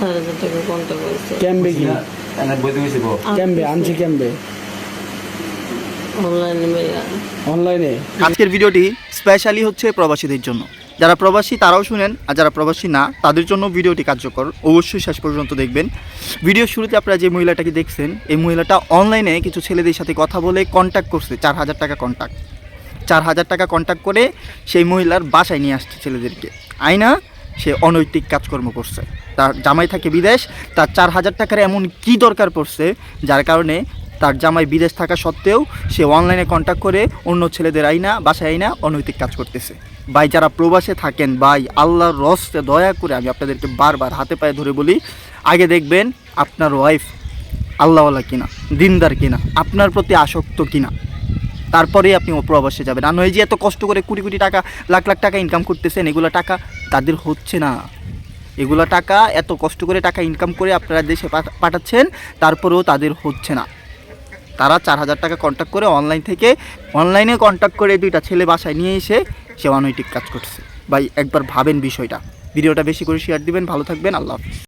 4,000 টাকা কন্টাক্ট করছে ক্যাম্বে কি ক্যাম্বে আনছি ক্যাম্বে অনলাইনে মেলা অনলাইনে। আজকের ভিডিওটি স্পেশালি হচ্ছে প্রবাসীদের জন্য। যারা প্রবাসী তারাও শুনেন, আর যারা প্রবাসী না তাদের জন্য ভিডিওটি কার্যকর। অবশ্যই শেষ পর্যন্ত দেখবেন। ভিডিও শুরুতে আপনারা যে মহিলাটাকে দেখছেন, এই মহিলাটা অনলাইনে কিছু ছেলেদের সাথে কথা বলে কন্ট্যাক্ট করছে। 4,000 টাকা কন্ট্যাক্ট, 4,000 টাকা কন্ট্যাক্ট করে সেই মহিলার বাসায় নিয়ে আসছে ছেলেদেরকে। আইনা সে অনৈতিক কাজকর্ম করছে। তার জামাই থাকে বিদেশ, তার 4,000 টাকার এমন কি দরকার পড়ছে যার কারণে তার জামাই বিদেশ থাকা সত্ত্বেও সে অনলাইনে কন্ট্যাক্ট করে অন্য ছেলেদের আইনা বাসায় আইনা অনৈতিক কাজ করতেছে। ভাই যারা প্রবাসে থাকেন, ভাই আল্লাহর রস্তে দয়া করে আমি আপনাদেরকে বারবার হাতে পায়ে ধরে বলি, আগে দেখবেন আপনার ওয়াইফ আল্লাহওয়ালা কিনা, দিনদার কিনা, আপনার প্রতি আসক্ত কিনা, তারপরেই আপনি প্রবাসে যাবেন। আর নয় যে এত কষ্ট করে কোটি কোটি টাকা, লাখ লাখ টাকা ইনকাম করতেছেন, এগুলো টাকা তাদের হচ্ছে না। এগুলো টাকা এত কষ্ট করে টাকা ইনকাম করে আপনারা দেশে পাঠাচ্ছেন, তারপরেও তাদের হচ্ছে না। তারা 4,000 টাকা কন্ট্যাক্ট করে অনলাইনে কন্ট্যাক্ট করে দুইটা ছেলে বাসায় নিয়ে এসে সে অনৈতিক কাজ করছে। ভাই একবার ভাবেন বিষয়টা। ভিডিওটা বেশি করে শেয়ার দিবেন। ভালো থাকবেন। আল্লাহ হাফিজ।